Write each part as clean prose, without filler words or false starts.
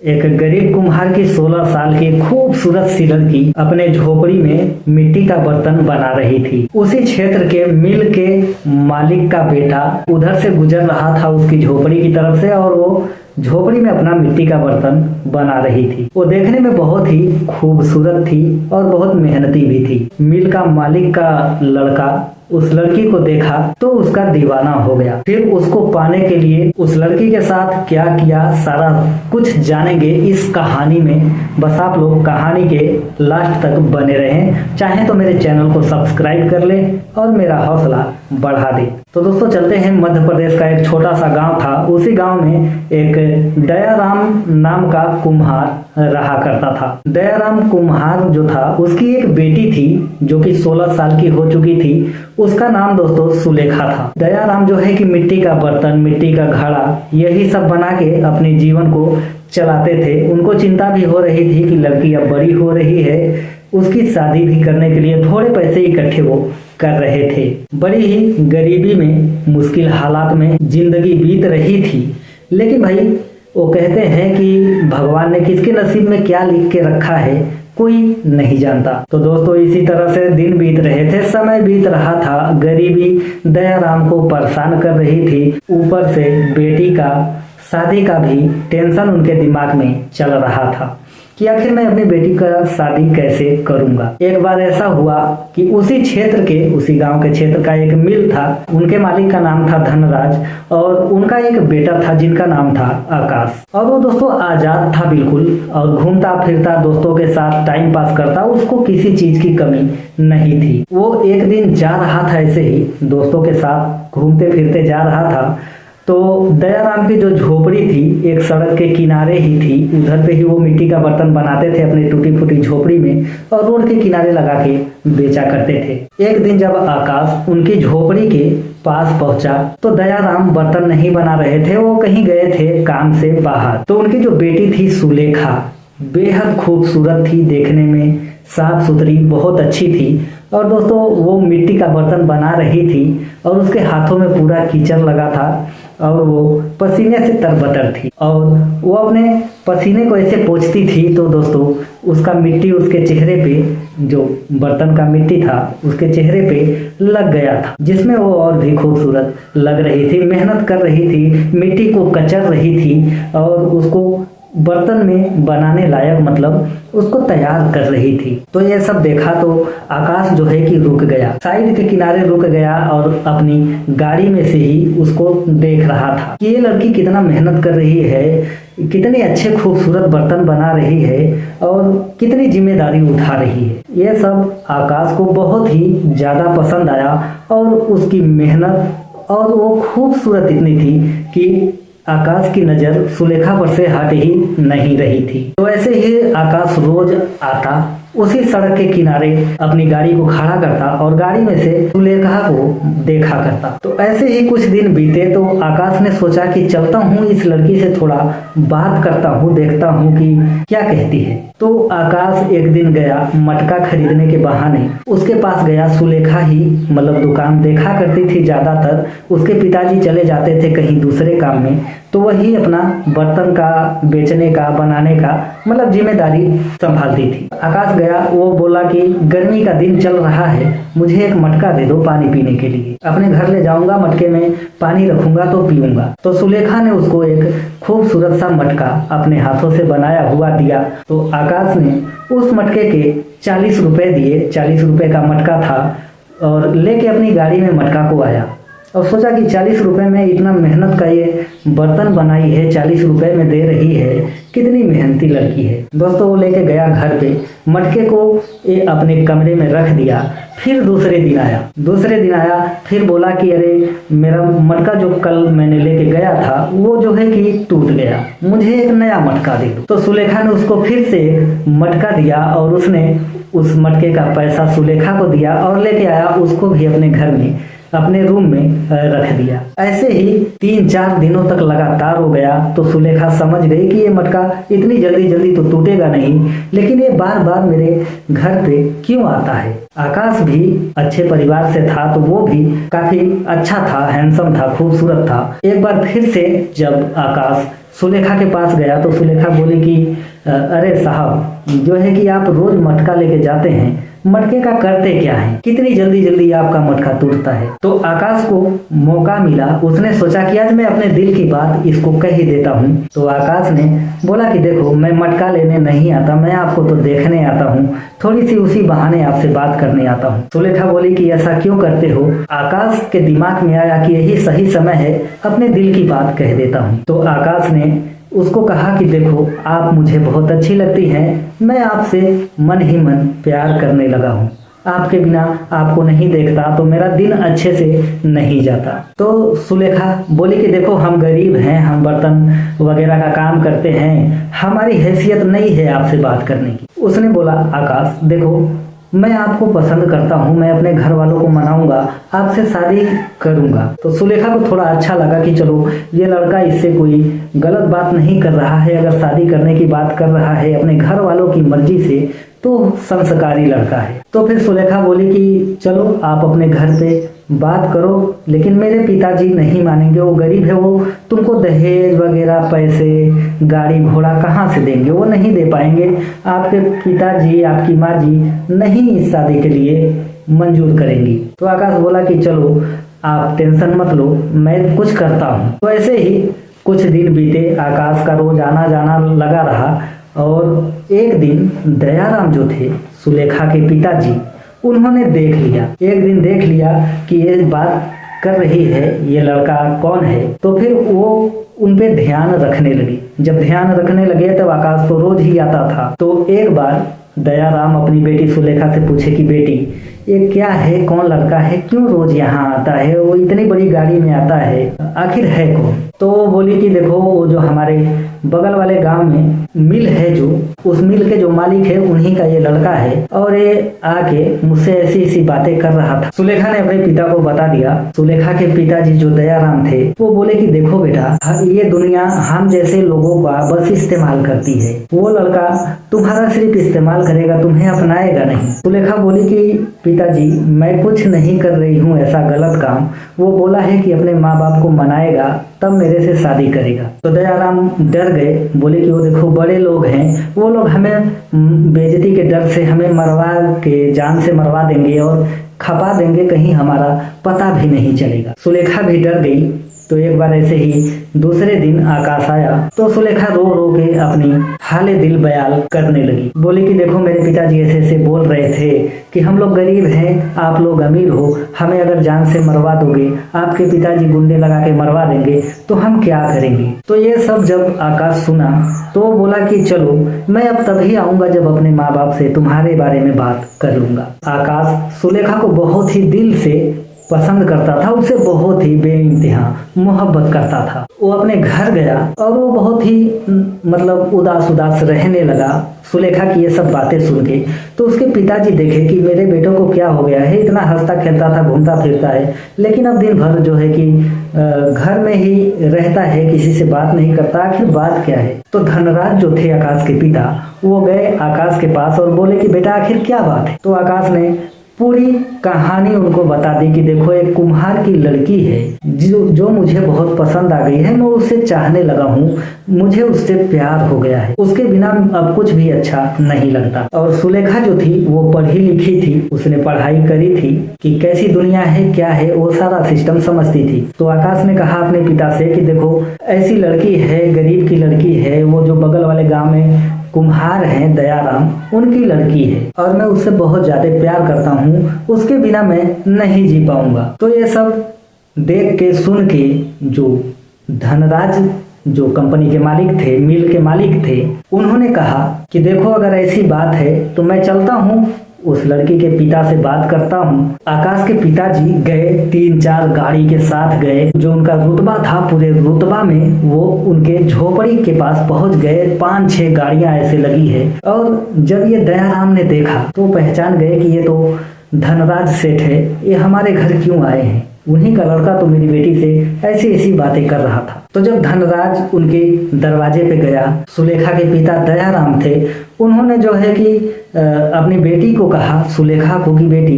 एक गरीब कुम्हार की 16 साल की खूबसूरत सी लड़की अपने झोपड़ी में मिट्टी का बर्तन बना रही थी। उसी क्षेत्र के मिल के मालिक का बेटा उधर से गुजर रहा था उसकी झोपड़ी की तरफ से, और वो झोपड़ी में अपना मिट्टी का बर्तन बना रही थी। वो देखने में बहुत ही खूबसूरत थी और बहुत मेहनती भी थी। मिल का मालिक का लड़का उस लड़की को देखा तो उसका दीवाना हो गया। फिर उसको पाने के लिए उस लड़की के साथ क्या किया सारा कुछ जानेंगे इस कहानी में। बस आप लोग कहानी के लास्ट तक बने रहें। चाहे तो मेरे चैनल को सब्सक्राइब कर ले और मेरा हौसला बढ़ा दे। तो दोस्तों चलते हैं। मध्य प्रदेश का एक छोटा सा गांव था। उसी गांव में एक दयाराम नाम का कुम्हार रहा करता था। दयाराम कुम्हार जो था उसकी एक बेटी थी जो कि 16 साल की हो चुकी थी। उसका नाम दोस्तों सुलेखा था। दयाराम जो है कि मिट्टी का बर्तन, मिट्टी का घड़ा यही सब बना के अपने जीवन को चलाते थे। उनको चिंता भी हो रही थी कि लड़की अब बड़ी हो रही है, उसकी शादी भी करने के लिए थोड़े पैसे इकट्ठे वो कर रहे थे। बड़ी ही गरीबी में, मुश्किल हालात में जिंदगी बीत रही थी। लेकिन भाई वो कहते हैं कि भगवान ने किसके नसीब में क्या लिख के रखा है कोई नहीं जानता। तो दोस्तों इसी तरह से दिन बीत रहे थे, समय बीत रहा था। गरीबी दयाराम को परेशान कर रही थी। ऊपर से बेटी का शादी का भी टेंशन उनके दिमाग में चल रहा था कि आखिर मैं अपनी बेटी का शादी कैसे करूंगा। एक बार ऐसा हुआ कि उसी क्षेत्र के, उसी गांव के क्षेत्र का एक मिल था। उनके मालिक का नाम था धनराज और उनका एक बेटा था जिनका नाम था आकाश। और वो दोस्तों आजाद था बिल्कुल, और घूमता फिरता दोस्तों के साथ टाइम पास करता। उसको किसी चीज की कमी नहीं थी। वो एक दिन जा रहा था ऐसे ही दोस्तों के साथ घूमते फिरते जा रहा था, तो दयाराम की जो झोपड़ी थी एक सड़क के किनारे ही थी। उधर पे ही वो मिट्टी का बर्तन बनाते थे अपनी टूटी फूटी झोपड़ी में, और रोड के किनारे लगा के बेचा करते थे। एक दिन जब आकाश उनकी झोपड़ी के पास पहुंचा तो दयाराम बर्तन नहीं बना रहे थे, वो कहीं गए थे काम से बाहर। तो उनकी जो बेटी थी सुलेखा बेहद खूबसूरत थी, देखने में साफ सुथरी बहुत अच्छी थी। और दोस्तों वो मिट्टी का बर्तन बना रही थी और उसके हाथों में पूरा कीचड़ लगा था और वो पसीने से तरबतर थी। और वो अपने पसीने को ऐसे पोंछती थी तो दोस्तों उसका मिट्टी उसके चेहरे पे, जो बर्तन का मिट्टी था उसके चेहरे पे लग गया था, जिसमें वो और भी खूबसूरत लग रही थी। मेहनत कर रही थी, मिट्टी को कचर रही थी और उसको बर्तन में बनाने लायक, मतलब उसको तैयार कर रही थी। तो ये सब देखा तो आकाश जो है कि रुक गया, साइड के किनारे रुक गया और अपनी गाड़ी में से ही उसको देख रहा था कि ये लड़की कितना मेहनत कर रही है, कितने अच्छे खूबसूरत बर्तन बना रही है और कितनी जिम्मेदारी उठा रही है। ये सब आकाश को बहुत ही ज्यादा पसंद आया और उसकी मेहनत, और वो खूबसूरत इतनी थी कि आकाश की नजर सुलेखा पर से हट ही नहीं रही थी। तो ऐसे ही आकाश रोज आता, उसी सड़क के किनारे अपनी गाड़ी को खड़ा करता और गाड़ी में से सुलेखा को देखा करता। तो ऐसे ही कुछ दिन बीते तो आकाश ने सोचा कि चलता हूँ इस लड़की से थोड़ा बात करता हूँ, देखता हूँ कि क्या कहती है। तो आकाश एक दिन गया मटका खरीदने के बहाने, उसके पास गया। सुलेखा ही मतलब दुकान देखा करती थी ज्यादातर, उसके पिताजी चले जाते थे कहीं दूसरे काम में, तो वही अपना बर्तन का बेचने का, बनाने का मतलब जिम्मेदारी संभालती थी। आकाश गया, वो बोला कि गर्मी का दिन चल रहा है, मुझे एक मटका दे दो पानी पीने के लिए, अपने घर ले जाऊंगा, मटके में पानी रखूंगा तो पीऊंगा। तो सुलेखा ने उसको एक खूबसूरत सा मटका अपने हाथों से बनाया हुआ दिया। तो आकाश ने उस मटके के 40 रुपए दिए, 40 रुपए का मटका था, और लेके अपनी गाड़ी में मटका को आया और सोचा कि 40 रुपए में इतना मेहनत का ये बर्तन बनाई है, 40 रुपए में दे रही है, कितनी मेहनती लड़की है। दोस्तों वो लेके गया घर पे, मटके को ये अपने कमरे में रख दिया। फिर दूसरे दिन आया, फिर बोला कि अरे मेरा मटका जो कल मैंने लेके गया था वो जो है कि टूट गया, मुझे एक नया मटका दे दो। तो सुलेखा ने उसको फिर से मटका दिया और उसने उस मटके का पैसा सुलेखा को दिया और लेके आया, उसको भी अपने घर में अपने रूम में रख दिया। ऐसे ही 3-4 दिनों तक लगातार हो गया। तो सुलेखा समझ गई कि ये मटका इतनी जल्दी तो टूटेगा नहीं, लेकिन ये बार बार मेरे घर पे क्यों आता है। आकाश भी अच्छे परिवार से था, तो वो भी काफी अच्छा था, हैंडसम था, खूबसूरत था। एक बार फिर से जब आकाश सुलेखा के पास गया तो सुलेखा बोली कि अरे साहब, जो है कि आप रोज मटका लेके जाते हैं, मटके का करते क्या है, कितनी जल्दी जल्दी आपका मटका टूटता है। तो आकाश को मौका मिला, उसने सोचा कि आज मैं अपने दिल की बात इसको कह ही देता हूँ। तो आकाश ने बोला कि देखो, मैं मटका लेने नहीं आता, मैं आपको तो देखने आता हूँ, थोड़ी सी उसी बहाने आपसे बात करने आता हूँ। सुलेखा बोली कि ऐसा क्यों करते हो। आकाश के दिमाग में आया कि यही सही समय है, अपने दिल की बात कह देता हूँ। तो आकाश ने उसको कहा कि देखो, आप मुझे बहुत अच्छी लगती हैं, मैं आपसे मन ही मन प्यार करने लगा हूँ, आपके बिना आपको नहीं देखता तो मेरा दिन अच्छे से नहीं जाता। तो सुलेखा बोली कि देखो, हम गरीब हैं, हम बर्तन वगैरह का काम करते हैं, हमारी हैसियत नहीं है आपसे बात करने की। उसने बोला, आकाश देखो, मैं आपको पसंद करता हूँ, मैं अपने घर वालों को मनाऊंगा, आपसे शादी करूंगा। तो सुलेखा को थोड़ा अच्छा लगा कि चलो, ये लड़का इससे कोई गलत बात नहीं कर रहा है, अगर शादी करने की बात कर रहा है अपने घर वालों की मर्जी से तो संस्कारी लड़का है। तो फिर सुलेखा बोली कि चलो, आप अपने घर पे बात करो, लेकिन मेरे पिताजी नहीं मानेंगे, वो गरीब है, वो तुमको दहेज वगैरह पैसे गाड़ी घोड़ा कहाँ से देंगे, वो नहीं दे पाएंगे। आपके पिताजी, आपकी माँ जी नहीं इस शादी के लिए मंजूर करेंगी। तो आकाश बोला कि चलो, आप टेंशन मत लो, मैं कुछ करता हूँ। तो ऐसे ही कुछ दिन बीते, आकाश का रोज आना जाना लगा रहा। और एक दिन दयाराम जो थे, सुलेखा के पिताजी, उन्होंने देख लिया, एक दिन देख लिया कि ये बात कर रही है, ये लड़का कौन है। तो फिर वो उन पे ध्यान रखने लगी। जब ध्यान रखने लगे तब आकाश तो रोज ही आता था। तो एक बार दयाराम अपनी बेटी सुलेखा से पूछे कि बेटी, ये क्या है, कौन लड़का है, क्यों रोज यहाँ आता है, वो इतनी बड़ी गाड़ी में आता है, आखिर है कौन। तो वो बोली कि देखो, वो जो हमारे बगल वाले गांव में मिल है, जो उस मिल के जो मालिक है, उन्हीं का ये लड़का है, और ये आके मुझसे ऐसी ऐसी बातें कर रहा था। सुलेखा ने अपने पिता को बता दिया। सुलेखा के पिताजी जो दयाराम थे, वो बोले कि देखो बेटा, ये दुनिया हम जैसे लोगों का बस इस्तेमाल करती है, वो लड़का तुम्हारा सिर्फ इस्तेमाल करेगा, तुम्हें अपनाएगा नहीं। सुलेखा बोली कि पिताजी, मैं कुछ नहीं कर रही हूँ ऐसा गलत काम, वो बोला है कि अपने माँ बाप को मनाएगा तब मेरे से शादी करेगा। तो दयाराम डर गए, बोले कि वो देखो, बड़े लोग हैं, वो लोग हमें बेइज्जती के डर से हमें मरवा के, जान से मरवा देंगे और खपा देंगे, कहीं हमारा पता भी नहीं चलेगा। सुलेखा भी डर गई। तो एक बार ऐसे ही दूसरे दिन आकाश आया तो सुलेखा रो रो के अपनी हाले दिल बयान करने लगी। बोली कि देखो, मेरे पिताजी ऐसे ऐसे बोल रहे थे कि हम लोग गरीब हैं, आप लोग अमीर हो, हमें अगर जान से मरवा दोगे, आपके पिताजी गुंडे लगा के मरवा देंगे, तो हम क्या करेंगे। तो ये सब जब आकाश सुना तो वो बोला कि चलो, मैं अब तभी आऊंगा जब अपने माँ बाप से तुम्हारे बारे में बात कर लूंगा। आकाश सुलेखा को बहुत ही दिल से पसंद करता था, उसे बहुत ही बेइंतहा मोहब्बत करता था। वो अपने घर गया और वो बहुत ही मतलब उदास उदास रहने लगा सुलेखा की ये सब बातें सुन के। तो उसके पिताजी देखे कि मेरे बेटों को क्या हो गया है, इतना हंसता खेलता था, घूमता फिरता है, लेकिन अब दिन भर जो है कि घर में ही रहता है, किसी से बात नहीं करता, आखिर बात क्या है। तो धनराज जो थे आकाश के पिता, वो गए आकाश के पास और बोले कि बेटा, आखिर क्या बात है। तो आकाश ने पूरी कहानी उनको बता दी कि देखो, एक कुम्हार की लड़की है जो मुझे बहुत पसंद आ गई है, मैं उससे चाहने लगा हूँ, मुझे उससे प्यार हो गया है, उसके बिना अब कुछ भी अच्छा नहीं लगता। और सुलेखा जो थी वो पढ़ी लिखी थी, उसने पढ़ाई करी थी कि कैसी दुनिया है, क्या है, वो सारा सिस्टम समझती थी। तो आकाश ने कहा अपने पिता से कि देखो, ऐसी लड़की है, गरीब की लड़की है, वो जो बगल वाले गाँव में कुम्हार हैं दयाराम, उनकी लड़की है, और मैं उससे बहुत ज्यादा प्यार करता हूँ, उसके बिना मैं नहीं जी पाऊंगा। तो ये सब देख के सुन के जो धनराज जो कंपनी के मालिक थे, मिल के मालिक थे, उन्होंने कहा कि देखो, अगर ऐसी बात है तो मैं चलता हूँ, उस लड़की के पिता से बात करता हूँ। आकाश के पिताजी गए, 3-4 गाड़ी के साथ गए, जो उनका रुतबा था, पूरे रुतबा में वो उनके झोपड़ी के पास पहुंच गए। 5-6 गाड़ियां ऐसे लगी है। और जब ये दयाराम ने देखा तो पहचान गए कि ये तो धनराज सेठ है, ये हमारे घर क्यों आए हैं, उन्हीं का लड़का तो मेरी बेटी से ऐसी ऐसी बातें कर रहा था। तो जब धनराज उनके दरवाजे पे गया, सुलेखा के पिता दयाराम थे, उन्होंने जो है कि अपनी बेटी को कहा, सुलेखा को, कि बेटी,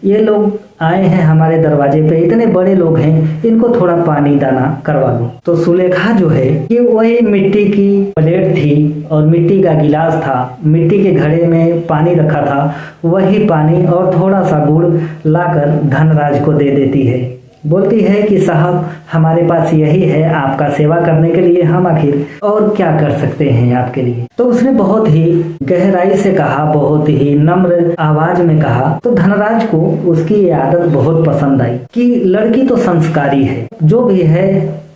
ये लोग आए हैं हमारे दरवाजे पे, इतने बड़े लोग हैं, इनको थोड़ा पानी दाना करवा दो। तो सुलेखा जो है ये वही मिट्टी की प्लेट थी और मिट्टी का गिलास था, मिट्टी के घड़े में पानी रखा था, वही पानी और थोड़ा सा गुड़ लाकर धनराज को दे देती है। बोलती है कि साहब हमारे पास यही है, आपका सेवा करने के लिए हम आखिर और क्या कर सकते हैं आपके लिए। तो उसने बहुत ही गहराई से कहा, बहुत ही नम्र आवाज में कहा। तो धनराज को उसकी ये आदत बहुत पसंद आई कि लड़की तो संस्कारी है, जो भी है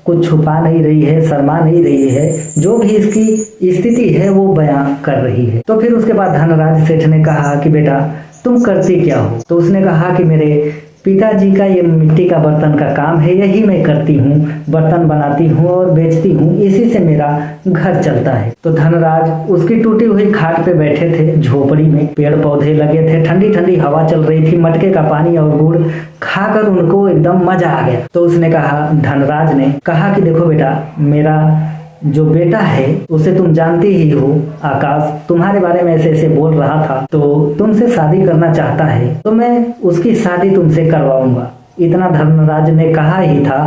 कुछ छुपा नहीं रही है, शर्मा नहीं रही है, जो भी इसकी स्थिति है वो बयां कर रही है। तो फिर उसके बाद धनराज सेठ ने कहा कि बेटा तुम करती क्या हो? तो उसने कहा कि मेरे पिताजी का ये मिट्टी का बर्तन का काम है, यही मैं करती हूँ, बर्तन बनाती हूँ और बेचती हूँ, इसी से मेरा घर चलता है। तो धनराज उसकी टूटी हुई खाट पे बैठे थे झोपड़ी में, पेड़ पौधे लगे थे, ठंडी ठंडी हवा चल रही थी, मटके का पानी और गुड़ खाकर उनको एकदम मजा आ गया। तो उसने कहा, धनराज ने कहा कि देखो बेटा, मेरा जो बेटा है उसे तुम जानती ही हो, आकाश तुम्हारे बारे में ऐसे ऐसे बोल रहा था, तो तुमसे शादी करना चाहता है, तो मैं उसकी शादी तुमसे करवाऊंगा। इतना धनराज ने कहा ही था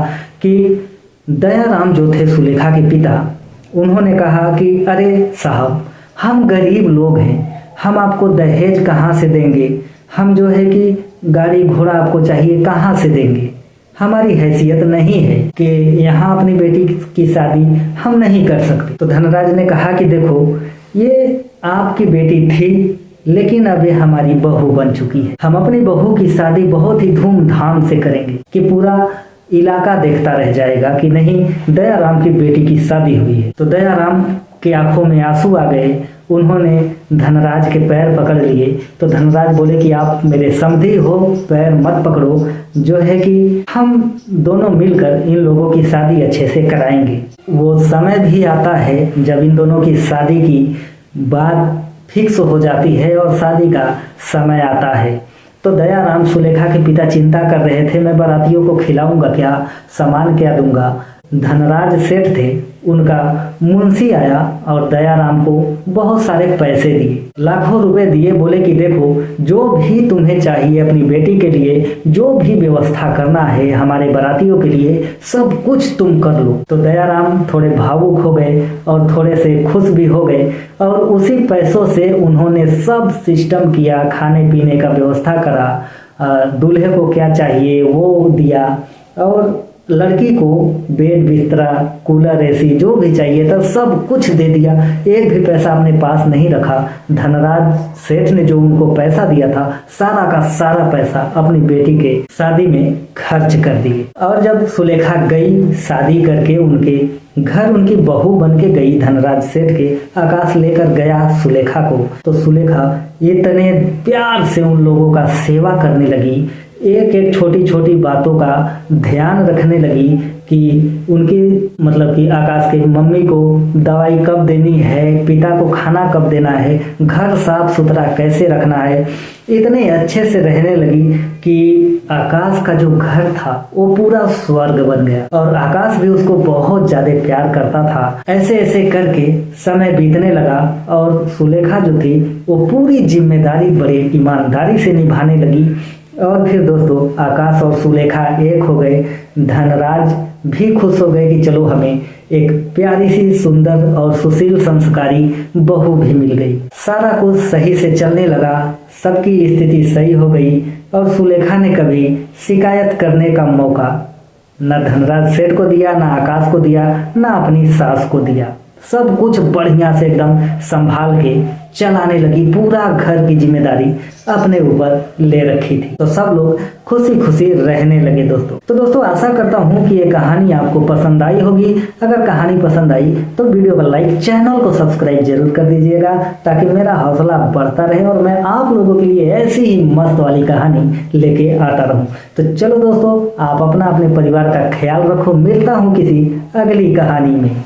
कि दयाराम जो थे सुलेखा के पिता, उन्होंने कहा कि अरे साहब हम गरीब लोग हैं, हम आपको दहेज कहाँ से देंगे, हम जो है कि गाड़ी घोड़ा आपको चाहिए कहाँ से देंगे, हमारी हैसियत नहीं है कि यहाँ अपनी बेटी की शादी हम नहीं कर सकते। तो धनराज ने कहा कि देखो ये आपकी बेटी थी, लेकिन अब ये हमारी बहू बन चुकी है, हम अपनी बहू की शादी बहुत ही धूमधाम से करेंगे कि पूरा इलाका देखता रह जाएगा कि नहीं दयाराम की बेटी की शादी हुई है। तो दयाराम की आंखों में आंसू आ गए, उन्होंने धनराज के पैर पकड़ लिए। तो धनराज बोले कि आप मेरे समधी हो, पैर मत पकड़ो, जो है कि हम दोनों मिलकर इन लोगों की शादी अच्छे से कराएंगे। वो समय भी आता है जब इन दोनों की शादी की बात फिक्स हो जाती है और शादी का समय आता है। तो दयाराम सुलेखा के पिता चिंता कर रहे थे, मैं बारातियों को खिलाऊंगा क्या, सामान क्या दूंगा। धनराज सेठ थे, उनका मुंशी आया और दयाराम को बहुत सारे पैसे दिए, लाखों रुपए दिए, बोले कि देखो जो भी तुम्हें चाहिए अपनी बेटी के लिए, जो भी व्यवस्था करना है हमारे बारातियों के लिए, सब कुछ तुम कर लो। तो दयाराम थोड़े भावुक हो गए और थोड़े से खुश भी हो गए और उसी पैसों से उन्होंने सब सिस्टम किया, खाने पीने का व्यवस्था करा, दूल्हे को क्या चाहिए वो दिया और लड़की को बेड बिस्तरा कूलर एसी जो भी चाहिए था सब कुछ दे दिया, एक भी पैसा अपने पास नहीं रखा। धनराज सेठ ने जो उनको पैसा दिया था सारा का सारा पैसा अपनी बेटी के शादी में खर्च कर दिए। और जब सुलेखा गई शादी करके उनके घर, उनकी बहू बन के गई धनराज सेठ के, आकाश लेकर गया सुलेखा को। तो सुलेखा इतने प्यार से उन लोगों का सेवा करने लगी, एक एक छोटी छोटी बातों का ध्यान रखने लगी कि उनकी मतलब कि आकाश के मम्मी को दवाई कब देनी है, पिता को खाना कब देना है, घर साफ सुथरा कैसे रखना है। इतने अच्छे से रहने लगी कि आकाश का जो घर था वो पूरा स्वर्ग बन गया और आकाश भी उसको बहुत ज्यादा प्यार करता था। ऐसे ऐसे करके समय बीतने लगा और सुलेखा जो थी वो पूरी जिम्मेदारी बड़ी ईमानदारी से निभाने लगी। और फिर दोस्तों आकाश और सुलेखा एक हो गए, धनराज भी खुश हो गए कि चलो हमें एक प्यारी सी सुंदर और सुशील संस्कारी बहू भी मिल गई। सारा कुछ सही से चलने लगा, सबकी स्थिति सही हो गई और सुलेखा ने कभी शिकायत करने का मौका न धनराज सेठ को दिया, न आकाश को दिया, न अपनी सास को दिया। सब कुछ बढ़िया से एकदम संभाल के चलाने लगी, पूरा घर की जिम्मेदारी अपने ऊपर ले रखी थी। तो सब लोग खुशी खुशी रहने लगे दोस्तों। तो दोस्तों आशा करता हूँ कि ये कहानी आपको पसंद आई होगी। अगर कहानी पसंद आई तो वीडियो को लाइक, चैनल को सब्सक्राइब जरूर कर दीजिएगा ताकि मेरा हौसला बढ़ता रहे और मैं आप लोगों के लिए ऐसी ही मस्त वाली कहानी लेके आता रहूं। तो चलो दोस्तों, आप अपना अपने परिवार का ख्याल रखो। मिलता हूँ किसी अगली कहानी में।